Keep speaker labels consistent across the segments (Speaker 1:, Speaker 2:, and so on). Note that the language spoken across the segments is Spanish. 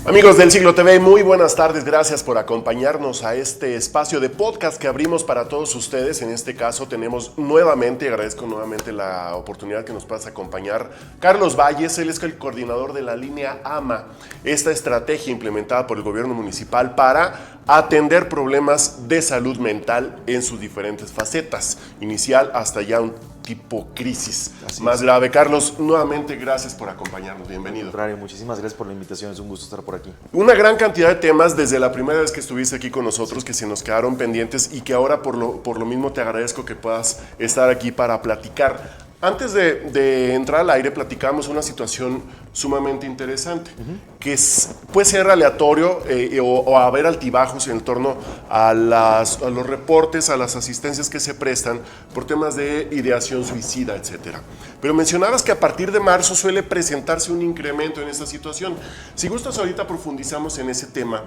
Speaker 1: Amigos del Siglo TV, muy buenas tardes, gracias por acompañarnos a este espacio de podcast que abrimos para todos ustedes. En este caso tenemos nuevamente, agradezco nuevamente la oportunidad que nos puedas acompañar, Carlos Valles. Él es el coordinador de la línea AMA, esta estrategia implementada por el gobierno municipal para atender problemas de salud mental en sus diferentes facetas, inicial hasta ya un tipo crisis más grave. Carlos, nuevamente gracias por acompañarnos, bienvenido.
Speaker 2: Contrario, muchísimas gracias por la invitación, es un gusto estar por aquí.
Speaker 1: Una gran cantidad de temas desde la primera vez que estuviste aquí con nosotros que se nos quedaron pendientes y que ahora por lo mismo te agradezco que puedas estar aquí para platicar. Antes de entrar al aire platicamos una situación sumamente interesante, que puede ser aleatorio o haber altibajos en torno a los reportes, a las asistencias que se prestan por temas de ideación suicida, etc. Pero mencionabas que a partir de marzo suele presentarse un incremento en esta situación. Si gustas, ahorita profundizamos en ese tema.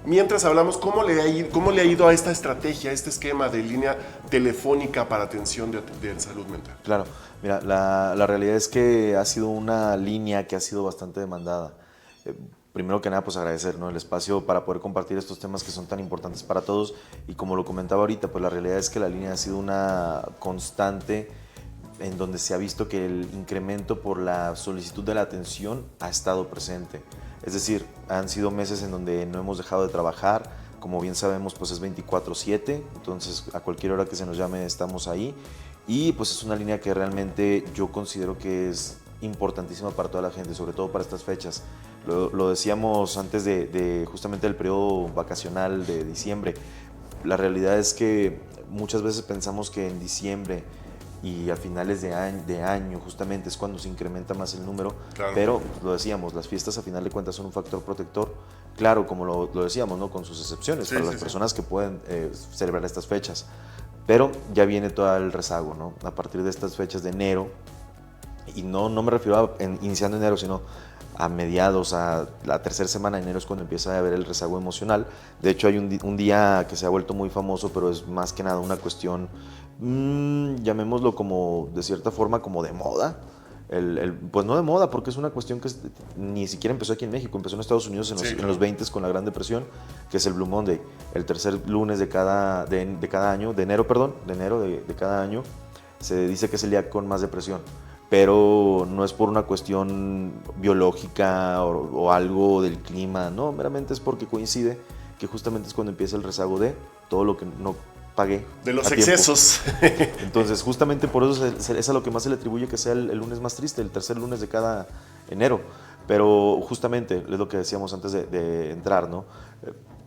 Speaker 1: Mientras hablamos, ¿cómo le ha ido a esta estrategia, a este esquema de línea telefónica para atención de salud mental?
Speaker 2: Claro, mira, la realidad es que ha sido una línea que ha sido bastante demandada. Primero que nada, pues agradecer, ¿no?, el espacio para poder compartir estos temas que son tan importantes para todos. Y como lo comentaba ahorita, pues la realidad es que la línea ha sido una constante en donde se ha visto que el incremento por la solicitud de la atención ha estado presente. Es decir, han sido meses en donde no hemos dejado de trabajar. Como bien sabemos, pues es 24/7, entonces a cualquier hora que se nos llame estamos ahí. Y pues es una línea que realmente yo considero que es importantísima para toda la gente, sobre todo para estas fechas. Lo decíamos antes de justamente el periodo vacacional de diciembre. La realidad es que muchas veces pensamos que en diciembre y a finales de año justamente es cuando se incrementa más el número, claro. Pero lo decíamos, las fiestas a final de cuentas son un factor protector, claro, como lo decíamos, ¿no?, con sus excepciones, para las personas que pueden celebrar estas fechas, pero ya viene todo el rezago, ¿no?, a partir de estas fechas de enero, y no me refiero a iniciando enero, sino a mediados, a la tercera semana de enero es cuando empieza a haber el rezago emocional. De hecho hay un día que se ha vuelto muy famoso, pero es más que nada una cuestión, llamémoslo como de cierta forma como de moda, pues no de moda, porque es una cuestión que ni siquiera empezó aquí en México, empezó en Estados Unidos en los 20s con la Gran Depresión, que es el Blue Monday, el tercer lunes de cada año, de enero de cada año, se dice que es el día con más depresión. Pero no es por una cuestión biológica o algo del clima, no, meramente es porque coincide que justamente es cuando empieza el rezago de todo lo que no pagué.
Speaker 1: De los excesos.
Speaker 2: Entonces, justamente por eso es a lo que más se le atribuye que sea el lunes más triste, el tercer lunes de cada enero. Pero justamente es lo que decíamos antes de entrar, ¿no?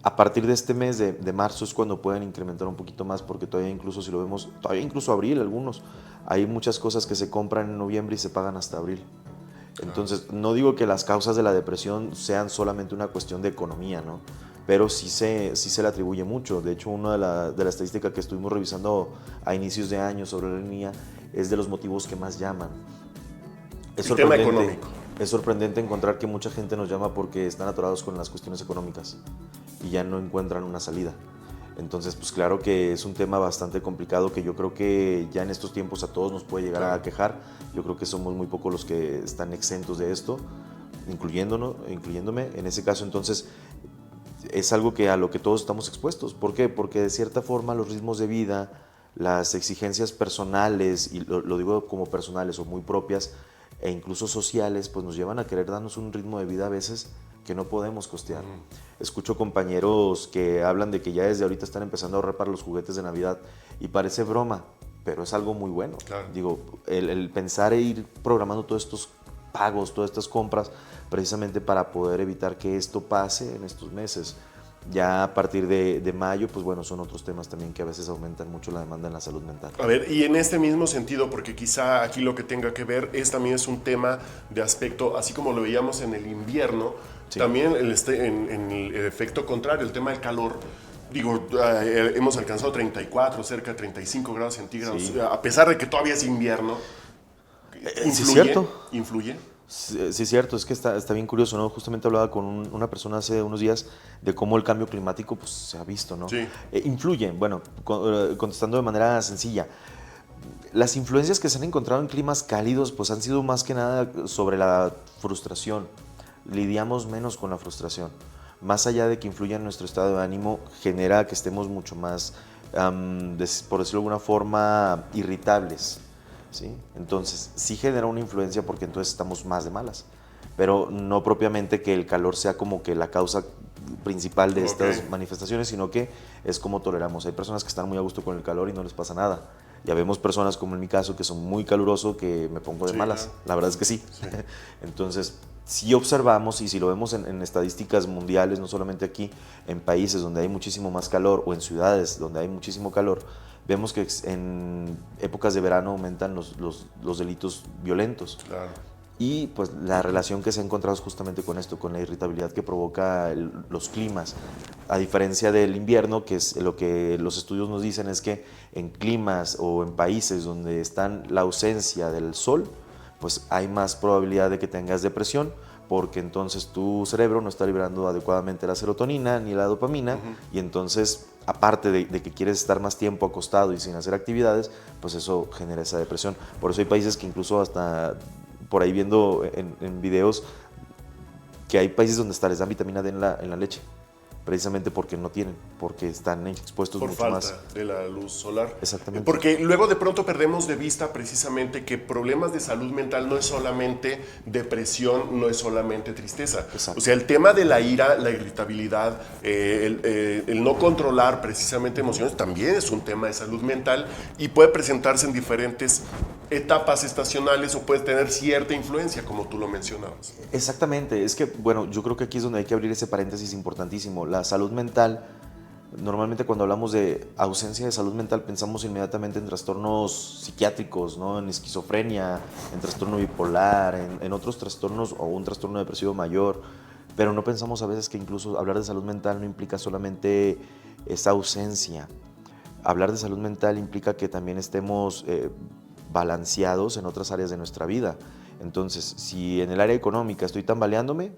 Speaker 2: A partir de este mes de marzo es cuando pueden incrementar un poquito más, porque todavía incluso, si lo vemos, todavía incluso abril algunos, hay muchas cosas que se compran en noviembre y se pagan hasta abril. Entonces, no digo que las causas de la depresión sean solamente una cuestión de economía, ¿no?, pero sí se le atribuye mucho. De hecho, una de la estadística que estuvimos revisando a inicios de año sobre la línea es de los motivos que más llaman.
Speaker 1: El tema económico.
Speaker 2: Es sorprendente encontrar que mucha gente nos llama porque están atorados con las cuestiones económicas y ya no encuentran una salida. Entonces, pues claro que es un tema bastante complicado que yo creo que ya en estos tiempos a todos nos puede llegar a quejar. Yo creo que somos muy pocos los que están exentos de esto, incluyéndome en ese caso. Entonces, es algo a lo que todos estamos expuestos. ¿Por qué? Porque de cierta forma los ritmos de vida, las exigencias personales, y lo digo como personales o muy propias, e incluso sociales, pues nos llevan a querer darnos un ritmo de vida a veces que no podemos costear. Escucho compañeros que hablan de que ya desde ahorita están empezando a ahorrar para los juguetes de Navidad y parece broma, pero es algo muy bueno. Claro. Digo, el pensar e ir programando todos estos pagos, todas estas compras, precisamente para poder evitar que esto pase en estos meses. Ya a partir de mayo, pues bueno, son otros temas también que a veces aumentan mucho la demanda en la salud mental.
Speaker 1: A ver, y en este mismo sentido, porque quizá aquí lo que tenga que ver también es un tema de aspecto, así como lo veíamos en el invierno, también en el efecto contrario, el tema del calor. Digo, hemos alcanzado 34, cerca de 35 grados centígrados, a pesar de que todavía es invierno. ¿Influye?
Speaker 2: Sí, es cierto, es que está bien curioso, ¿no? Justamente hablaba con una persona hace unos días de cómo el cambio climático pues, se ha visto, ¿no?
Speaker 1: Sí.
Speaker 2: Influye, bueno, contestando de manera sencilla, las influencias que se han encontrado en climas cálidos pues han sido más que nada sobre la frustración. lidiamos menos con la frustración. Más allá de que influya en nuestro estado de ánimo, genera que estemos mucho más, por decirlo de alguna forma, irritables, ¿sí? Entonces, sí genera una influencia porque entonces estamos más de malas, pero no propiamente que el calor sea como que la causa principal de estas manifestaciones, sino que es como toleramos. Hay personas que están muy a gusto con el calor y no les pasa nada. Ya vemos personas como en mi caso que son muy caluroso que me pongo de malas. La verdad es que sí. Entonces, si observamos y si lo vemos en estadísticas mundiales, no solamente aquí, en países donde hay muchísimo más calor o en ciudades donde hay muchísimo calor, vemos que en épocas de verano aumentan los delitos violentos.
Speaker 1: Claro.
Speaker 2: Y pues la relación que se ha encontrado es justamente con esto, con la irritabilidad que provoca los climas. A diferencia del invierno, que es lo que los estudios nos dicen es que en climas o en países donde está la ausencia del sol, pues hay más probabilidad de que tengas depresión, porque entonces tu cerebro no está liberando adecuadamente la serotonina ni la dopamina, y entonces, aparte de que quieres estar más tiempo acostado y sin hacer actividades, pues eso genera esa depresión. Por eso hay países que incluso hasta por ahí viendo en videos que hay países donde hasta les dan vitamina D en la leche, precisamente porque no tienen, porque están expuestos
Speaker 1: por
Speaker 2: mucho
Speaker 1: falta
Speaker 2: más
Speaker 1: de la luz solar.
Speaker 2: Exactamente.
Speaker 1: Porque luego de pronto perdemos de vista precisamente que problemas de salud mental no es solamente depresión, no es solamente tristeza.
Speaker 2: Exacto.
Speaker 1: O sea, el tema de la ira, la irritabilidad, el no controlar precisamente emociones también es un tema de salud mental y puede presentarse en diferentes etapas estacionales o puede tener cierta influencia, como tú lo mencionabas.
Speaker 2: Exactamente, es que, bueno, yo creo que aquí es donde hay que abrir ese paréntesis importantísimo. La salud mental, normalmente cuando hablamos de ausencia de salud mental pensamos inmediatamente en trastornos psiquiátricos, ¿no? En esquizofrenia, en trastorno bipolar, en otros trastornos o un trastorno depresivo mayor, pero no pensamos a veces que incluso hablar de salud mental no implica solamente esa ausencia. Hablar de salud mental implica que también estemos balanceados en otras áreas de nuestra vida. Entonces, si en el área económica estoy tambaleándome,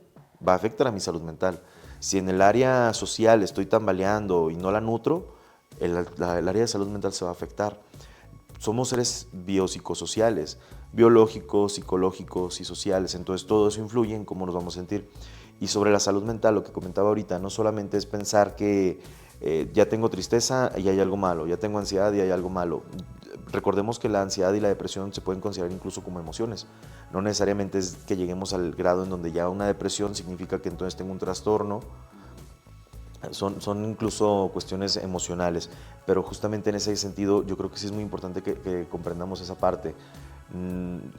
Speaker 2: va a afectar a mi salud mental. Si en el área social estoy tambaleando y no la nutro, el área de salud mental se va a afectar. Somos seres biopsicosociales, biológicos, psicológicos y sociales, entonces todo eso influye en cómo nos vamos a sentir. Y sobre la salud mental, lo que comentaba ahorita, no solamente es pensar que ya tengo tristeza y hay algo malo, ya tengo ansiedad y hay algo malo. Recordemos que la ansiedad y la depresión se pueden considerar incluso como emociones. No necesariamente es que lleguemos al grado en donde ya una depresión significa que entonces tengo un trastorno. Son incluso cuestiones emocionales, pero justamente en ese sentido yo creo que sí es muy importante que comprendamos esa parte.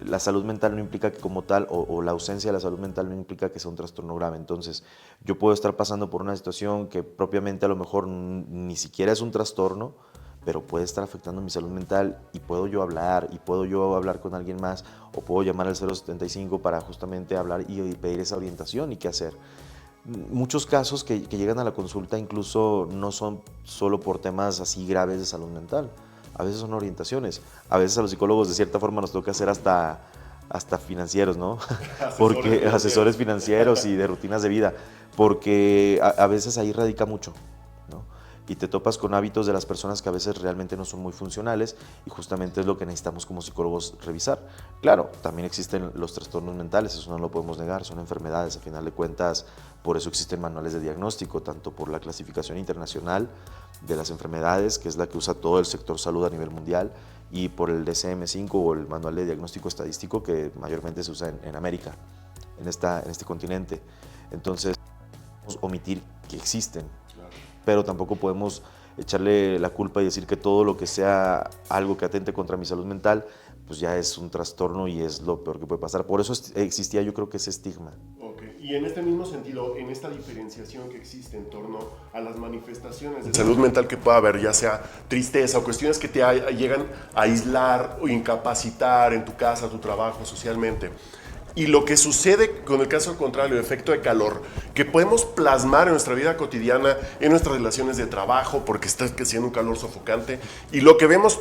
Speaker 2: La salud mental no implica que como tal, o la ausencia de la salud mental no implica que sea un trastorno grave. Entonces, yo puedo estar pasando por una situación que propiamente a lo mejor ni siquiera es un trastorno, pero puede estar afectando mi salud mental y puedo yo hablar con alguien más, o puedo llamar al 075 para justamente hablar y pedir esa orientación y qué hacer. Muchos casos que llegan a la consulta incluso no son solo por temas así graves de salud mental, a veces son orientaciones, a veces a los psicólogos de cierta forma nos toca hacer hasta financieros, ¿no? Porque asesores financieros y de rutinas de vida, porque a veces ahí radica mucho, ¿no? Y te topas con hábitos de las personas que a veces realmente no son muy funcionales y justamente es lo que necesitamos como psicólogos revisar. Claro, también existen los trastornos mentales, eso no lo podemos negar, son enfermedades, a final de cuentas, por eso existen manuales de diagnóstico, tanto por la clasificación internacional de las enfermedades, que es la que usa todo el sector salud a nivel mundial, y por el DSM-5 o el manual de diagnóstico estadístico que mayormente se usa en América, en este continente. Entonces, podemos omitir que existen, pero tampoco podemos echarle la culpa y decir que todo lo que sea algo que atente contra mi salud mental, pues ya es un trastorno y es lo peor que puede pasar. Por eso existía, yo creo que ese estigma.
Speaker 1: Okay. Y en este mismo sentido, en esta diferenciación que existe en torno a las manifestaciones de salud mental que pueda haber, ya sea tristeza o cuestiones que te llegan a aislar o incapacitar en tu casa, tu trabajo, socialmente, y lo que sucede con el caso contrario, el efecto de calor, que podemos plasmar en nuestra vida cotidiana, en nuestras relaciones de trabajo, porque está haciendo un calor sofocante, y lo que vemos,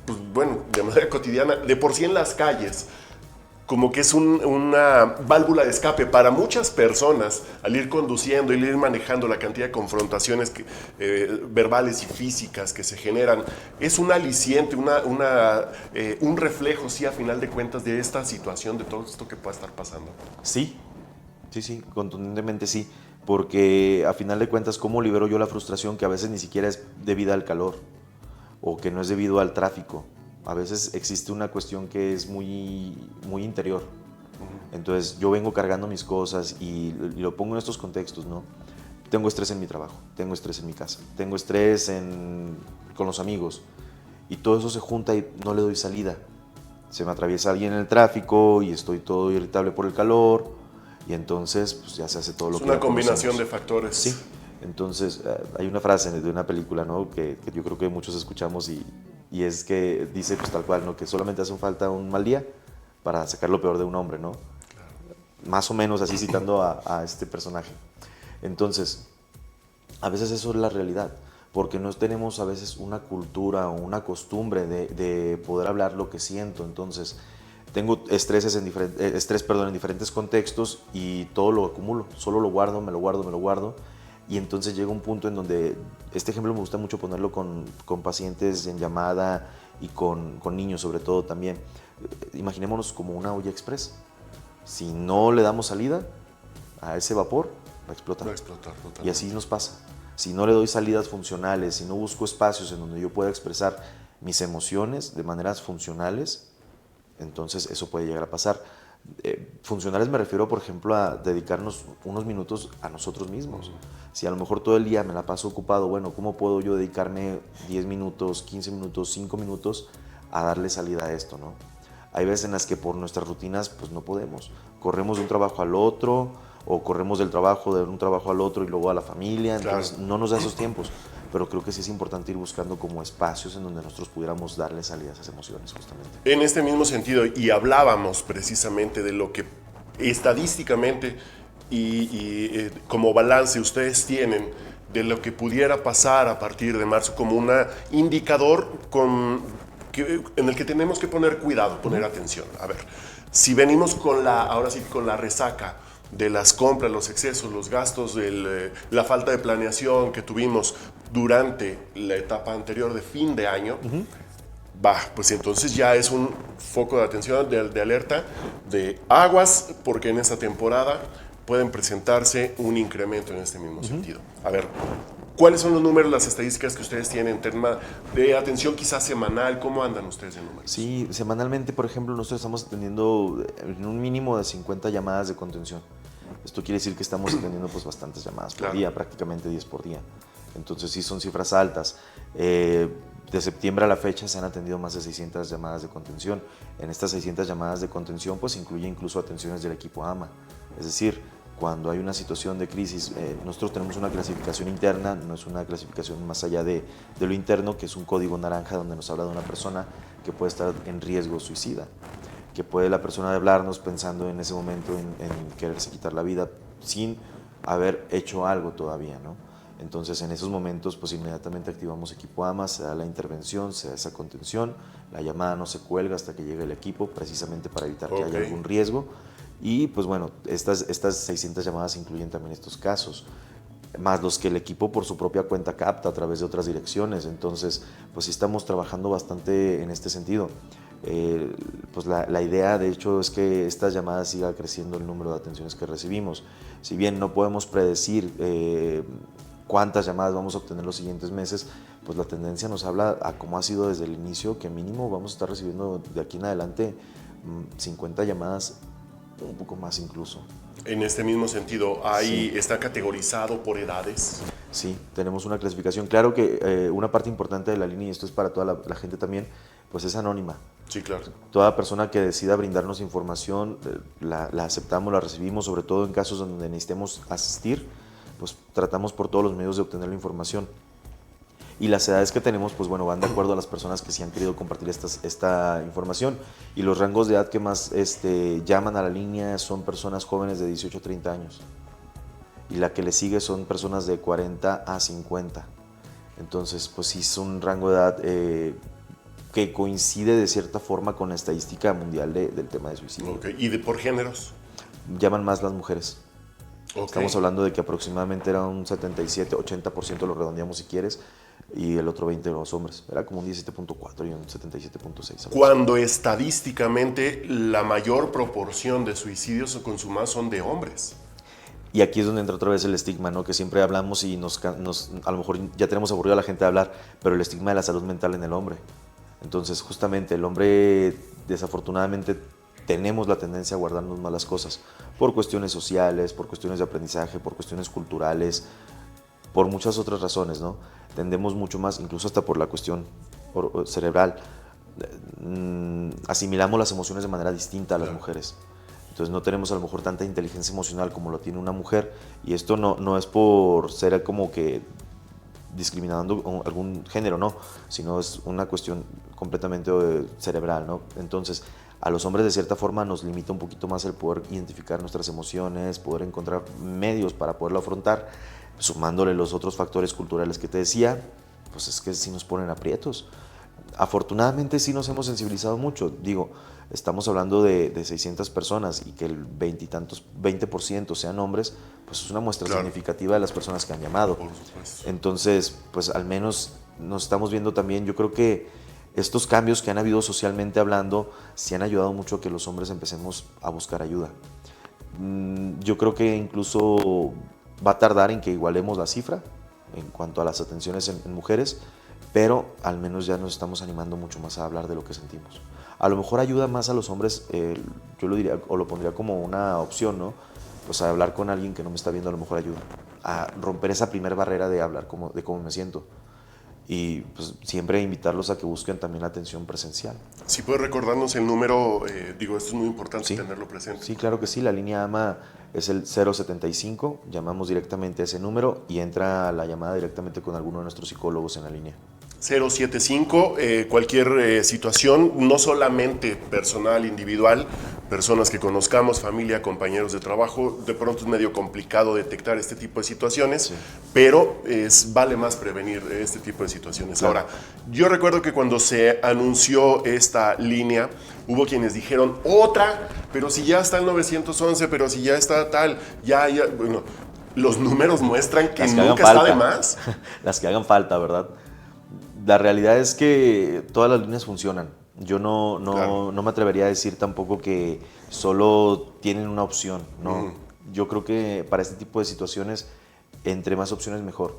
Speaker 1: pues, bueno, de manera cotidiana, de por sí en las calles, como que es una válvula de escape para muchas personas al ir conduciendo y ir manejando la cantidad de confrontaciones verbales y físicas que se generan. Es un aliciente, un reflejo, sí, a final de cuentas, de esta situación, de todo esto que pueda estar pasando.
Speaker 2: Sí, Sí, sí, contundentemente sí, porque a final de cuentas, ¿cómo libero yo la frustración que a veces ni siquiera es debida al calor o que no es debido al tráfico? A veces existe una cuestión que es muy interior. Entonces yo vengo cargando mis cosas y lo pongo en estos contextos, ¿no? Tengo estrés en mi trabajo, tengo estrés en mi casa, tengo estrés con los amigos y todo eso se junta y no le doy salida. Se me atraviesa alguien en el tráfico y estoy todo irritable por el calor y entonces pues ya se hace todo lo
Speaker 1: Es
Speaker 2: que
Speaker 1: una
Speaker 2: ya
Speaker 1: combinación
Speaker 2: conocemos.
Speaker 1: de factores.
Speaker 2: Sí, entonces hay una frase de una película, ¿no? que yo creo que muchos escuchamos y es que dice pues tal cual, ¿no? Que solamente hace falta un mal día para sacar lo peor de un hombre, ¿no? Más o menos así citando a este personaje. Entonces, a veces eso es la realidad, porque no tenemos a veces una cultura o una costumbre de poder hablar lo que siento. Entonces, tengo estrés en diferentes contextos y todo lo acumulo, solo lo guardo, me lo guardo, me lo guardo. Y entonces llega un punto en donde, este ejemplo me gusta mucho ponerlo con pacientes en llamada y con niños sobre todo también. Imaginémonos como una olla express. Si no le damos salida a ese vapor, va a explotar.
Speaker 1: Va a explotar totalmente.
Speaker 2: Y así nos pasa. Si no le doy salidas funcionales, si no busco espacios en donde yo pueda expresar mis emociones de maneras funcionales, entonces eso puede llegar a pasar. Funcionales me refiero, por ejemplo, a dedicarnos unos minutos a nosotros mismos. Si a lo mejor todo el día me la paso ocupado, bueno, ¿cómo puedo yo dedicarme 10 minutos, 15 minutos, 5 minutos a darle salida a esto, ¿no? Hay veces en las que por nuestras rutinas pues no podemos. Corremos de un trabajo al otro o corremos del trabajo de un trabajo al otro y luego a la familia, entonces
Speaker 1: Claro.
Speaker 2: no nos da esos tiempos. Pero creo que sí es importante ir buscando como espacios en donde nosotros pudiéramos darle salida a esas emociones justamente.
Speaker 1: En este mismo sentido, y hablábamos precisamente de lo que estadísticamente como balance ustedes tienen de lo que pudiera pasar a partir de marzo como un indicador en el que tenemos que poner cuidado, poner atención. A ver, si venimos ahora sí con la resaca de las compras, los excesos, los gastos, la falta de planeación que tuvimos durante la etapa anterior de fin de año, pues entonces ya es un foco de atención, de alerta, de aguas, porque en esta temporada pueden presentarse un incremento en este mismo sentido. A ver, ¿cuáles son los números, las estadísticas que ustedes tienen en tema de atención quizás semanal? ¿Cómo andan ustedes en números?
Speaker 2: Sí, semanalmente, por ejemplo, nosotros estamos atendiendo en un mínimo de 50 llamadas de contención. Esto quiere decir que estamos atendiendo pues bastantes llamadas por día, prácticamente 10 por día. Entonces sí son cifras altas. De septiembre a la fecha se han atendido más de 600 llamadas de contención. En estas 600 llamadas de contención pues incluye incluso atenciones del equipo AMA. Es decir, cuando hay una situación de crisis, nosotros tenemos una clasificación interna, no es una clasificación más allá de lo interno, que es un código naranja donde nos habla de una persona que puede estar en riesgo suicida, que puede la persona hablarnos pensando en ese momento en quererse quitar la vida sin haber hecho algo todavía, ¿no? Entonces en esos momentos pues inmediatamente activamos equipo AMA, se da la intervención, se da esa contención, la llamada no se cuelga hasta que llegue el equipo precisamente para evitar que haya algún riesgo. Y pues bueno, estas 600 llamadas incluyen también estos casos, más los que el equipo por su propia cuenta capta a través de otras direcciones. Entonces, pues sí estamos trabajando bastante en este sentido. Pues la idea, de hecho, es que estas llamadas siga creciendo el número de atenciones que recibimos. Si bien no podemos predecir cuántas llamadas vamos a obtener los siguientes meses, pues la tendencia nos habla a cómo ha sido desde el inicio, que mínimo vamos a estar recibiendo de aquí en adelante 50 llamadas, un poco más incluso.
Speaker 1: En este mismo sentido, ¿está categorizado por edades?
Speaker 2: Sí, tenemos una clasificación. Claro que una parte importante de la línea, y esto es para toda la gente también, pues es anónima.
Speaker 1: Sí, claro.
Speaker 2: Toda persona que decida brindarnos información, la aceptamos, la recibimos, sobre todo en casos donde necesitemos asistir, pues tratamos por todos los medios de obtener la información. Y las edades que tenemos, pues bueno, van de acuerdo a las personas que sí han querido compartir esta información. Y los rangos de edad que más llaman a la línea son personas jóvenes de 18 a 30 años. Y la que le sigue son personas de 40 a 50. Entonces, pues sí es un rango de edad que coincide de cierta forma con la estadística mundial del tema de suicidio.
Speaker 1: Okay. ¿Y por géneros?
Speaker 2: Llaman más las mujeres.
Speaker 1: Okay.
Speaker 2: Estamos hablando de que aproximadamente era un 77-80%, lo redondeamos si quieres, y el otro 20% de los hombres. Era como un 17.4 y un 77.6.
Speaker 1: Cuando estadísticamente la mayor proporción de suicidios consumados son de hombres.
Speaker 2: Y aquí es donde entra otra vez el estigma, ¿no? Que siempre hablamos y a lo mejor ya tenemos aburrido a la gente de hablar, pero el estigma de la salud mental en el hombre. Entonces, justamente, el hombre, desafortunadamente, tenemos la tendencia a guardarnos malas cosas por cuestiones sociales, por cuestiones de aprendizaje, por cuestiones culturales, por muchas otras razones, ¿no? Tendemos mucho más, incluso hasta por la cuestión cerebral, asimilamos las emociones de manera distinta a las mujeres. Entonces no tenemos a lo mejor tanta inteligencia emocional como lo tiene una mujer, y esto no es por ser como que discriminando algún género, no, sino es una cuestión completamente cerebral, ¿no? Entonces, a los hombres de cierta forma nos limita un poquito más el poder identificar nuestras emociones, poder encontrar medios para poderlo afrontar, sumándole los otros factores culturales que te decía, pues es que sí nos ponen aprietos. Afortunadamente sí nos hemos sensibilizado mucho, digo, estamos hablando de 600 personas y que el 20% sean hombres, pues es una muestra significativa de las personas que han llamado. Entonces, pues al menos nos estamos viendo también, yo creo que estos cambios que han habido socialmente hablando, sí han ayudado mucho a que los hombres empecemos a buscar ayuda. Yo creo que incluso va a tardar en que igualemos la cifra en cuanto a las atenciones en mujeres, pero al menos ya nos estamos animando mucho más a hablar de lo que sentimos. A lo mejor ayuda más a los hombres, yo lo diría, o lo pondría como una opción, ¿no? Pues a hablar con alguien que no me está viendo, a lo mejor ayuda. A romper esa primera barrera de hablar de cómo me siento. Y pues siempre invitarlos a que busquen también la atención presencial.
Speaker 1: Si puedes recordarnos el número, esto es muy importante tenerlo presente.
Speaker 2: Sí, claro que sí, la línea AMA es el 075, llamamos directamente a ese número y entra la llamada directamente con alguno de nuestros psicólogos en la línea.
Speaker 1: 075, cualquier situación, no solamente personal, individual, personas que conozcamos, familia, compañeros de trabajo, de pronto es medio complicado detectar este tipo de situaciones, pero vale más prevenir este tipo de situaciones. Claro. Ahora, yo recuerdo que cuando se anunció esta línea, hubo quienes dijeron, otra, pero si ya está el 911, pero si ya está tal, bueno, los números muestran que nunca está de más.
Speaker 2: Las que hagan falta, ¿verdad? La realidad es que todas las líneas funcionan. Yo no me atrevería a decir tampoco que solo tienen una opción, ¿no? Yo creo que para este tipo de situaciones, entre más opciones mejor.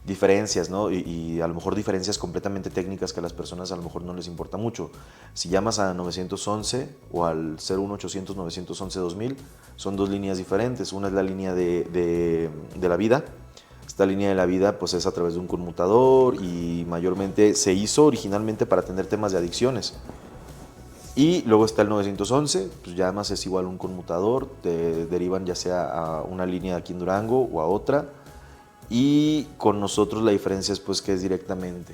Speaker 2: Diferencias, ¿no? Y a lo mejor diferencias completamente técnicas que a las personas a lo mejor no les importa mucho. Si llamas a 911 o al 01800 911 2000, son dos líneas diferentes. Una es la línea de la vida. Esta línea de la vida pues es a través de un conmutador y mayormente se hizo originalmente para atender temas de adicciones. Y luego está el 911, pues ya además es igual un conmutador, te derivan ya sea a una línea aquí en Durango o a otra. Y con nosotros la diferencia es pues que es directamente.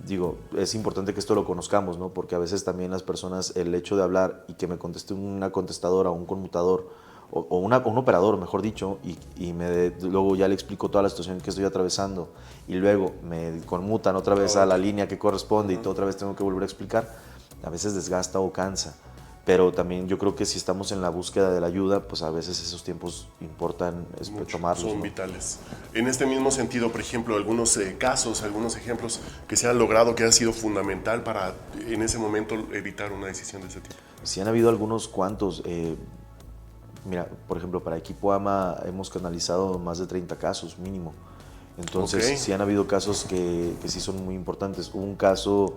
Speaker 2: Digo, es importante que esto lo conozcamos, ¿no? Porque a veces también las personas, el hecho de hablar y que me conteste una contestadora o un conmutador o un operador, mejor dicho, y luego ya le explico toda la situación que estoy atravesando y luego me conmutan otra vez a la línea que corresponde y otra vez tengo que volver a explicar, a veces desgasta o cansa. Pero también yo creo que si estamos en la búsqueda de la ayuda, pues a veces esos tiempos importan tomarlos.
Speaker 1: Son vitales. En este mismo sentido, por ejemplo, algunos casos, algunos ejemplos que se han logrado, que ha sido fundamental para en ese momento evitar una decisión de ese tipo.
Speaker 2: Sí han habido algunos cuantos. Mira, por ejemplo, para Equipo AMA hemos canalizado más de 30 casos mínimo. Entonces, sí han habido casos que sí son muy importantes. Hubo un caso,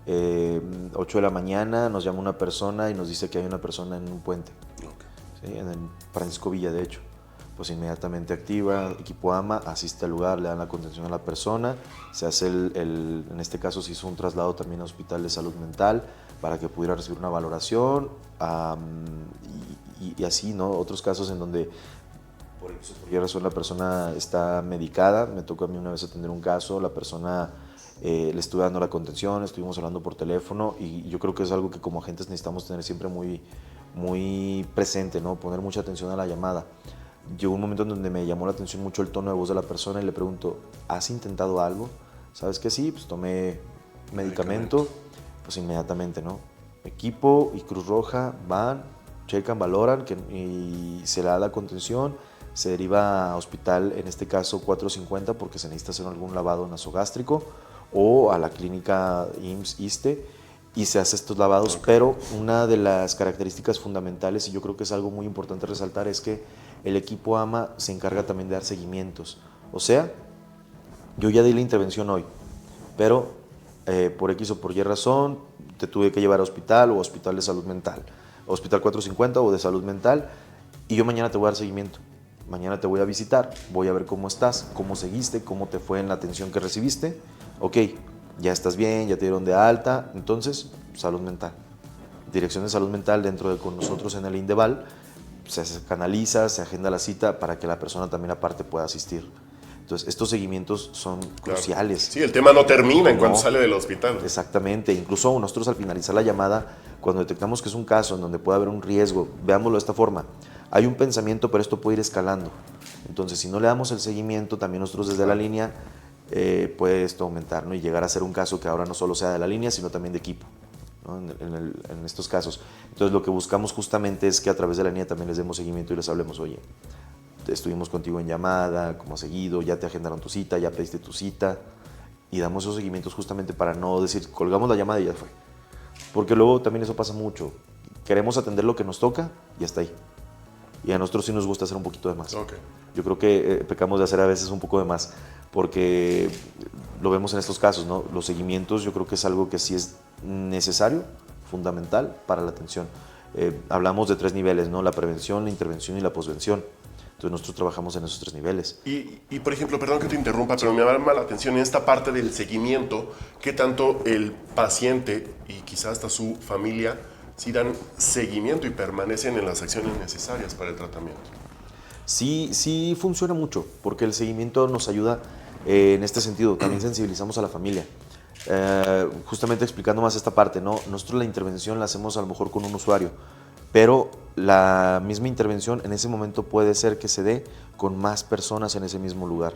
Speaker 2: 8 de la mañana, nos llama una persona y nos dice que hay una persona en un puente. ¿Sí? En el Francisco Villa, de hecho. Pues inmediatamente activa, Equipo AMA, asiste al lugar, le dan la contención a la persona, se hace en este caso se hizo un traslado también a Hospital de Salud Mental para que pudiera recibir una valoración y así, ¿no? Otros casos en donde por cualquier razón la persona está medicada. Me tocó a mí una vez atender un caso, la persona le estuve dando la contención, estuvimos hablando por teléfono y yo creo que es algo que como agentes necesitamos tener siempre muy, muy presente, ¿no? Poner mucha atención a la llamada. Llegó un momento en donde me llamó la atención mucho el tono de voz de la persona y le pregunto, ¿has intentado algo? ¿Sabes que sí? Pues tomé medicamento, pues inmediatamente, ¿no? Equipo y Cruz Roja van, checan, valoran y se le da la contención, se deriva a hospital, en este caso 450, porque se necesita hacer algún lavado nasogástrico, o a la clínica IMSS-ISSSTE, y se hace estos lavados, pero una de las características fundamentales, y yo creo que es algo muy importante resaltar, es que el equipo AMA se encarga también de dar seguimientos. O sea, yo ya di la intervención hoy, pero por X o por Y razón te tuve que llevar a hospital o hospital de salud mental, hospital 450 o de salud mental, y yo mañana te voy a dar seguimiento. Mañana te voy a visitar, voy a ver cómo estás, cómo seguiste, cómo te fue en la atención que recibiste. Ok, ya estás bien, ya te dieron de alta, entonces salud mental. Dirección de salud mental dentro de con nosotros en el Indeval, se canaliza, se agenda la cita para que la persona también aparte pueda asistir. Entonces, estos seguimientos son cruciales.
Speaker 1: Sí, el tema no termina en cuanto
Speaker 2: No,
Speaker 1: sale del hospital.
Speaker 2: Exactamente. Incluso nosotros al finalizar la llamada, cuando detectamos que es un caso en donde puede haber un riesgo, veámoslo de esta forma. Hay un pensamiento, pero esto puede ir escalando. Entonces, si no le damos el seguimiento, también nosotros desde la línea, puede esto aumentar, ¿no? Y llegar a ser un caso que ahora no solo sea de la línea, sino también de equipo, ¿no? En estos casos. Entonces, lo que buscamos justamente es que a través de la línea también les demos seguimiento y les hablemos, oye, estuvimos contigo en llamada, como seguido, ya te agendaron tu cita, ya pediste tu cita, y damos esos seguimientos justamente para no decir, colgamos la llamada y ya fue. Porque luego también eso pasa mucho. Queremos atender lo que nos toca y hasta ahí. Y a nosotros sí nos gusta hacer un poquito de más.
Speaker 1: Okay.
Speaker 2: Yo creo que pecamos de hacer a veces un poco de más, porque lo vemos en estos casos, ¿no? Los seguimientos yo creo que es algo que sí es necesario, fundamental para la atención. Hablamos de 3 niveles, ¿no? La prevención, la intervención y la posvención. Entonces nosotros trabajamos en esos 3 niveles.
Speaker 1: Y por ejemplo, perdón que te interrumpa, pero me llama la atención en esta parte del seguimiento, que tanto el paciente y quizás hasta su familia sí dan seguimiento y permanecen en las acciones necesarias para el tratamiento.
Speaker 2: Sí funciona mucho, porque el seguimiento nos ayuda en este sentido. También sensibilizamos a la familia. Justamente explicando más esta parte, ¿no? Nosotros la intervención la hacemos a lo mejor con un usuario, pero la misma intervención en ese momento puede ser que se dé con más personas en ese mismo lugar.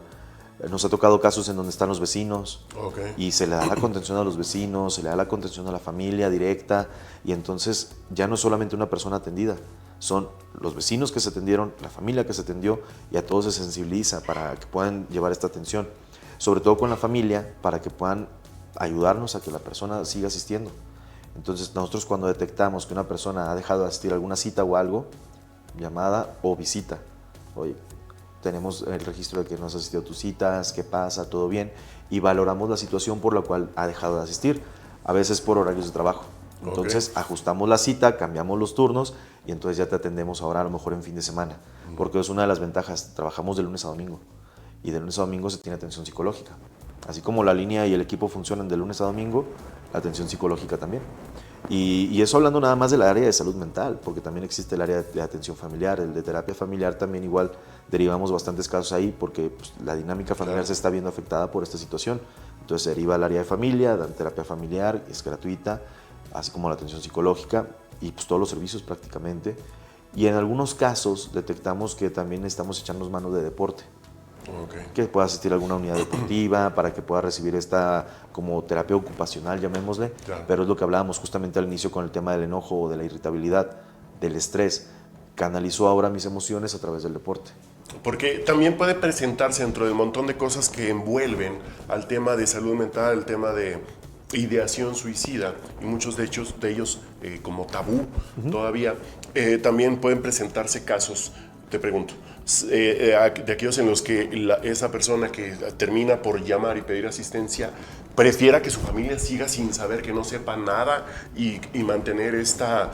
Speaker 2: Nos ha tocado casos en donde están los vecinos,
Speaker 1: Okay.
Speaker 2: y se le da la contención a los vecinos, se le da la contención a la familia directa, y entonces ya no es solamente una persona atendida, son los vecinos que se atendieron, la familia que se atendió, y a todos se sensibiliza para que puedan llevar esta atención, sobre todo con la familia, para que puedan ayudarnos a que la persona siga asistiendo. Entonces nosotros cuando detectamos que una persona ha dejado de asistir a alguna cita o algo, llamada o visita, oye, tenemos el registro de que no has asistido a tus citas, qué pasa, todo bien, y valoramos la situación por la cual ha dejado de asistir, a veces por horarios de trabajo. Entonces ajustamos la cita, cambiamos los turnos y entonces ya te atendemos ahora a lo mejor en fin de semana, porque es una de las ventajas, trabajamos de lunes a domingo y de lunes a domingo se tiene atención psicológica. Así como la línea y el equipo funcionan de lunes a domingo, la atención psicológica también. Y eso hablando nada más del área de salud mental, porque también existe el área de atención familiar, el de terapia familiar también igual derivamos bastantes casos ahí porque pues, la dinámica familiar se está viendo afectada por esta situación. Entonces se deriva al área de familia, dan terapia familiar, es gratuita, así como la atención psicológica y pues todos los servicios prácticamente. Y en algunos casos detectamos que también estamos echándonos manos de deporte.
Speaker 1: Okay.
Speaker 2: Que pueda asistir a alguna unidad deportiva, para que pueda recibir esta como terapia ocupacional, llamémosle,
Speaker 1: Claro.
Speaker 2: pero es lo que hablábamos justamente al inicio con el tema del enojo o de la irritabilidad, del estrés. Canalizo ahora mis emociones a través del deporte.
Speaker 1: Porque también puede presentarse dentro del montón de cosas que envuelven al tema de salud mental, el tema de ideación suicida, y muchos de ellos como tabú todavía, también pueden presentarse casos, te pregunto, de aquellos en los que esa persona que termina por llamar y pedir asistencia prefiera que su familia siga sin saber, que no sepa nada y mantener esta,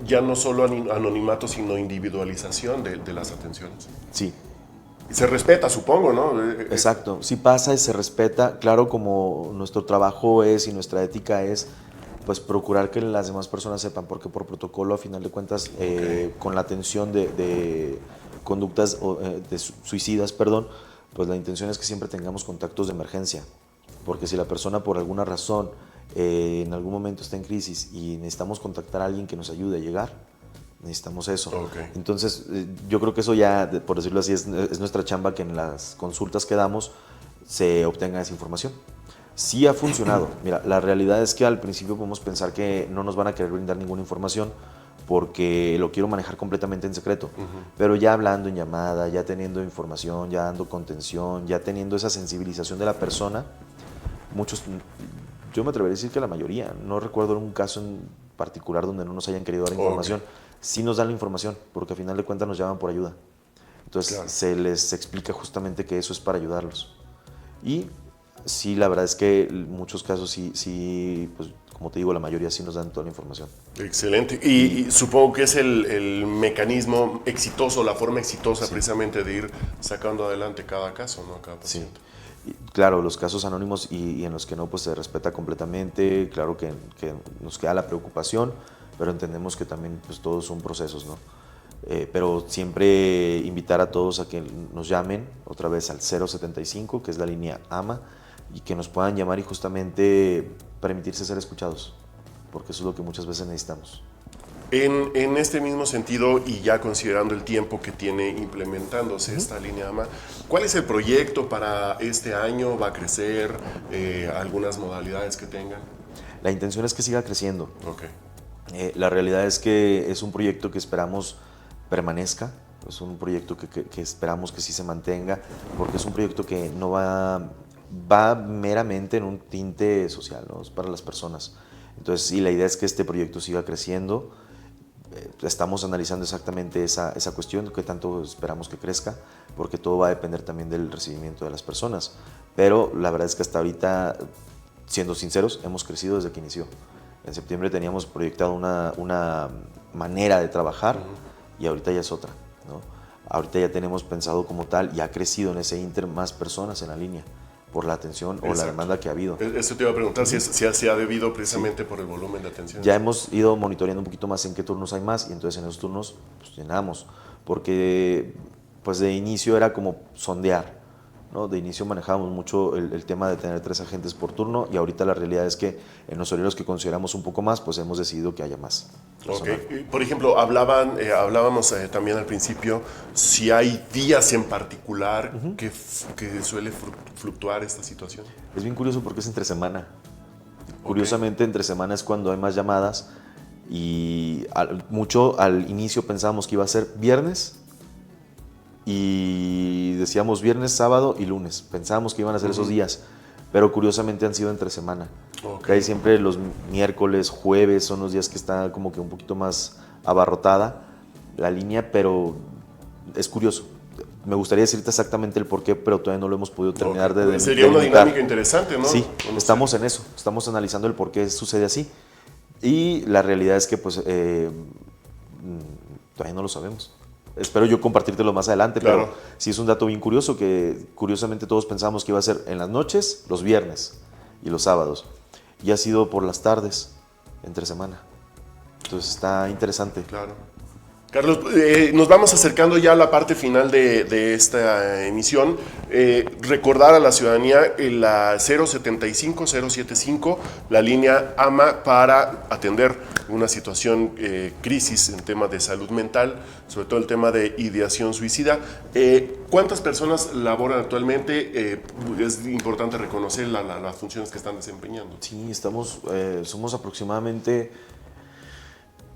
Speaker 1: ya no solo anonimato, sino individualización de las atenciones.
Speaker 2: Sí.
Speaker 1: Se respeta, supongo, ¿no?
Speaker 2: Exacto, sí pasa y se respeta, claro, como nuestro trabajo es y nuestra ética es, pues procurar que las demás personas sepan, porque por protocolo, a final de cuentas, con la atención de conductas de suicidas, perdón, pues la intención es que siempre tengamos contactos de emergencia, porque si la persona por alguna razón en algún momento está en crisis y necesitamos contactar a alguien que nos ayude a llegar, necesitamos eso.
Speaker 1: Okay.
Speaker 2: Entonces, yo creo que eso ya, por decirlo así, es nuestra chamba, que en las consultas que damos se obtenga esa información. Sí ha funcionado. Mira, la realidad es que al principio podemos pensar que no nos van a querer brindar ninguna información porque lo quiero manejar completamente en secreto. Pero ya hablando en llamada, ya teniendo información, ya dando contención, ya teniendo esa sensibilización de la persona, muchos, yo me atrevería a decir que la mayoría, no recuerdo un caso en particular donde no nos hayan querido dar información. Sí nos dan la información, porque a final de cuentas nos llaman por ayuda. Entonces
Speaker 1: Claro.
Speaker 2: se les explica justamente que eso es para ayudarlos. Y sí, la verdad es que en muchos casos sí, pues como te digo, la mayoría sí nos dan toda la información.
Speaker 1: Excelente. Y supongo que es el mecanismo exitoso, la forma exitosa precisamente de ir sacando adelante cada caso, ¿no? Cada
Speaker 2: Sí.
Speaker 1: paciente.
Speaker 2: Y, claro, los casos anónimos y en los que no, pues se respeta completamente. Claro que nos queda la preocupación, pero entendemos que también pues todos son procesos, ¿no? Pero siempre invitar a todos a que nos llamen otra vez al 075, que es la línea AMA, y que nos puedan llamar y justamente permitirse ser escuchados, porque eso es lo que muchas veces necesitamos.
Speaker 1: En este mismo sentido, y ya considerando el tiempo que tiene implementándose esta línea AMA, ¿cuál es el proyecto para este año? ¿Va a crecer? ¿Algunas modalidades que tengan?
Speaker 2: La intención es que siga creciendo.
Speaker 1: Ok.
Speaker 2: La realidad es que es un proyecto que esperamos permanezca, es un proyecto que esperamos que sí se mantenga, porque es un proyecto que no va meramente en un tinte social, ¿no? Es para las personas. Entonces, sí, la idea es que este proyecto siga creciendo. Estamos analizando exactamente esa cuestión, qué tanto esperamos que crezca, porque todo va a depender también del recibimiento de las personas. Pero la verdad es que hasta ahorita, siendo sinceros, hemos crecido desde que inició. En septiembre teníamos proyectado una manera de trabajar y ahorita ya es otra, ¿no? Ahorita ya tenemos pensado como tal y ha crecido en ese inter más personas en la línea por la atención o la demanda que ha habido.
Speaker 1: Eso te iba a preguntar, si se ha debido precisamente por el volumen de atención.
Speaker 2: Ya hemos ido monitoreando un poquito más en qué turnos hay más y entonces en esos turnos pues, llenamos, porque pues de inicio era como sondear, ¿no? De inicio manejábamos mucho el tema de tener 3 agentes por turno y ahorita la realidad es que en los horarios que consideramos un poco más, pues hemos decidido que haya más personal.
Speaker 1: Okay. Por ejemplo, hablábamos también al principio si hay días en particular que suele fluctuar esta situación.
Speaker 2: Es bien curioso porque es entre semana. Curiosamente, entre semana es cuando hay más llamadas y mucho al inicio pensábamos que iba a ser viernes y decíamos viernes, sábado y lunes. Pensábamos que iban a ser esos días, pero curiosamente han sido entre semana.
Speaker 1: Okay.
Speaker 2: Ahí siempre los miércoles, jueves son los días que está como que un poquito más abarrotada la línea, pero es curioso. Me gustaría decirte exactamente el porqué, pero todavía no lo hemos podido terminar de
Speaker 1: Sería una
Speaker 2: delimitar.
Speaker 1: dinámica interesante, ¿no?
Speaker 2: Sí, estamos en eso, estamos analizando el por qué sucede así. Y la realidad es que pues todavía no lo sabemos. Espero yo compartírtelo más adelante,
Speaker 1: Claro.
Speaker 2: pero sí es un dato bien curioso que curiosamente todos pensábamos que iba a ser en las noches, los viernes y los sábados. Y ha sido por las tardes, entre semana. Entonces está interesante.
Speaker 1: Claro. Carlos, nos vamos acercando ya a la parte final de esta emisión. Recordar a la ciudadanía la 075-075, la línea AMA para atender una situación crisis en temas de salud mental, sobre todo el tema de ideación suicida. ¿Cuántas personas laboran actualmente? Es importante reconocer las funciones que están desempeñando.
Speaker 2: Sí, somos aproximadamente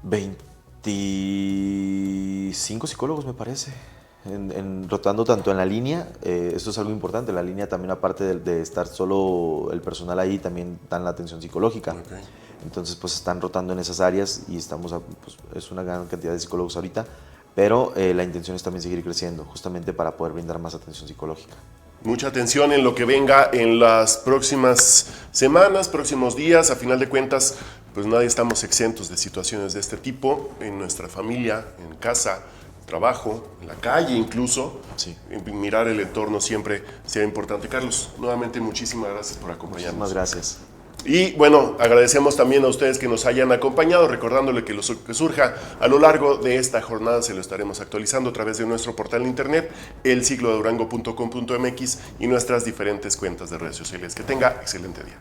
Speaker 2: 25 psicólogos, me parece, rotando tanto en la línea. Esto es algo importante, la línea también, aparte de estar solo el personal ahí, también dan la atención psicológica.
Speaker 1: Okay.
Speaker 2: Entonces pues están rotando en esas áreas y pues, es una gran cantidad de psicólogos ahorita, pero la intención es también seguir creciendo, justamente para poder brindar más atención psicológica.
Speaker 1: Mucha atención en lo que venga en las próximas semanas, próximos días. A final de cuentas, pues nadie estamos exentos de situaciones de este tipo, en nuestra familia, en casa, trabajo, en la calle incluso.
Speaker 2: Sí.
Speaker 1: Mirar el entorno siempre será importante. Carlos, nuevamente muchísimas gracias por acompañarnos.
Speaker 2: Muchísimas gracias.
Speaker 1: Y bueno, agradecemos también a ustedes que nos hayan acompañado, recordándole que lo que surja a lo largo de esta jornada se lo estaremos actualizando a través de nuestro portal de internet, elsiglodedurango.com.mx y nuestras diferentes cuentas de redes sociales. Que tenga excelente día.